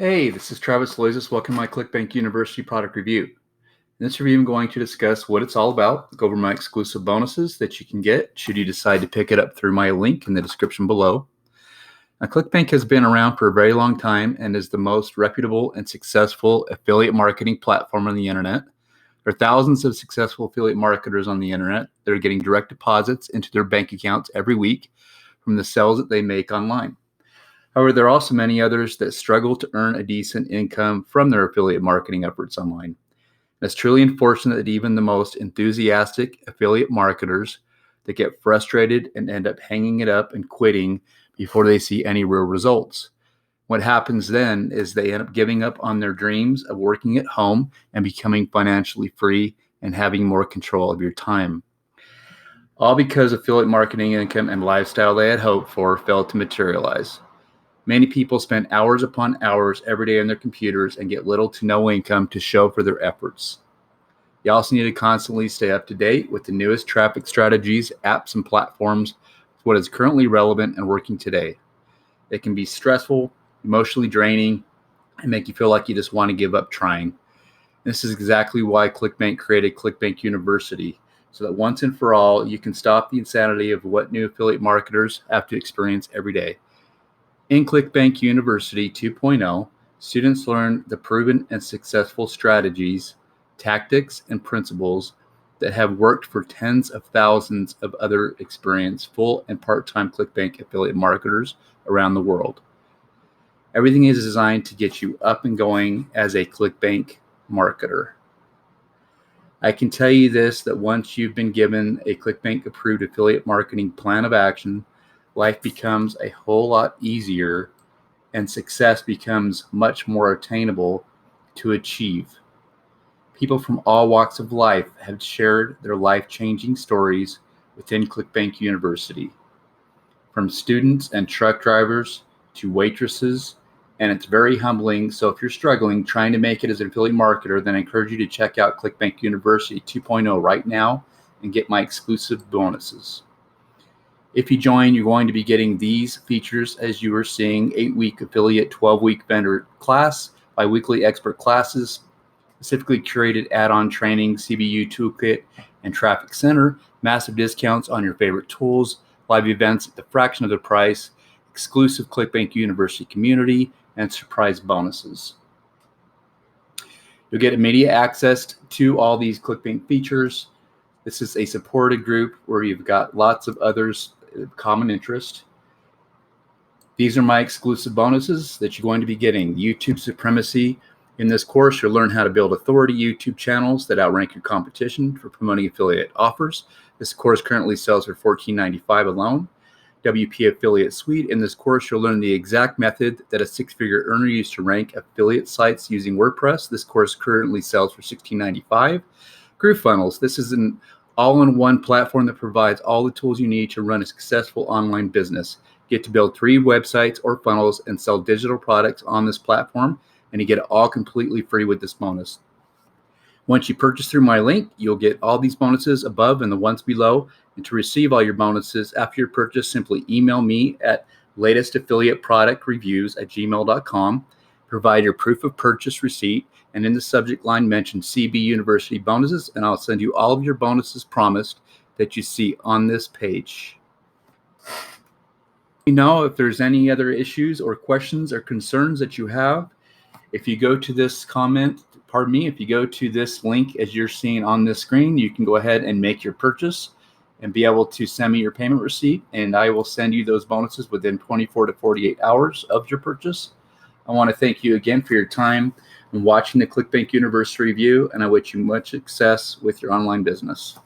Hey, this is Travis Loizos. Welcome to my Clickbank University product review. In this review, I'm going to discuss what it's all about, go over my exclusive bonuses that you can get should you decide to pick it up through my link in the description below. Now, Clickbank has been around for a very long time and is the most reputable and successful affiliate marketing platform on the internet. There are thousands of successful affiliate marketers on the internet that are getting direct deposits into their bank accounts every week from the sales that they make online. However, there are also many others that struggle to earn a decent income from their affiliate marketing efforts online. It's truly unfortunate that even the most enthusiastic affiliate marketers that get frustrated and end up hanging it up and quitting before they see any real results. What happens then is they end up giving up on their dreams of working at home and becoming financially free and having more control of your time. All because affiliate marketing income and lifestyle they had hoped for failed to materialize. Many people spend hours upon hours every day on their computers and get little to no income to show for their efforts. You also need to constantly stay up to date with the newest traffic strategies, apps, and platforms with what is currently relevant and working today. It can be stressful, emotionally draining, and make you feel like you just want to give up trying. This is exactly why Clickbank created Clickbank University, so that once and for all, you can stop the insanity of what new affiliate marketers have to experience every day. In Clickbank University 2.0, students learn the proven and successful strategies, tactics, and principles that have worked for tens of thousands of other experienced full and part-time Clickbank affiliate marketers around the world. Everything is designed to get you up and going as a Clickbank marketer. I can tell you this, that once you've been given a Clickbank approved affiliate marketing plan of action, life becomes a whole lot easier and success becomes much more attainable to achieve. People from all walks of life have shared their life-changing stories within Clickbank University, from students and truck drivers to waitresses, and it's very humbling. So if you're struggling trying to make it as an affiliate marketer, then I encourage you to check out Clickbank University 2.0 right now and get my exclusive bonuses. If you join, you're going to be getting these features as you are seeing: 8-week affiliate, 12-week vendor class, bi-weekly expert classes, specifically curated add-on training, CBU toolkit, and traffic center, massive discounts on your favorite tools, live events at the fraction of the price, exclusive Clickbank University community, and surprise bonuses. You'll get immediate access to all these Clickbank features. This is a supported group where you've got lots of others of common interest. These are my exclusive bonuses that you're going to be getting. YouTube supremacy. In this course, you'll learn how to build authority YouTube channels that outrank your competition for promoting affiliate offers. This course currently sells for $14.95 alone. WP Affiliate Suite. In this course, you'll learn the exact method that a six-figure earner used to rank affiliate sites using WordPress. This course currently sells for $16.95. GrooveFunnels. This is an all-in-one platform that provides all the tools you need to run a successful online business. You get to build 3 websites or funnels and sell digital products on this platform, and you get it all completely free with this bonus. Once you purchase through my link, you'll get all these bonuses above and the ones below. And to receive all your bonuses after your purchase, simply email me at latestaffiliateproductreviews@gmail.com. Provide your proof of purchase receipt, and in the subject line mention CB University bonuses, and I'll send you all of your bonuses promised that you see on this page. You know, if there's any other issues or questions or concerns that you have, if you go to this if you go to this link as you're seeing on this screen, you can go ahead and make your purchase and be able to send me your payment receipt, and I will send you those bonuses within 24 to 48 hours of your purchase. I want to thank you again for your time and watching the Clickbank University review, and I wish you much success with your online business.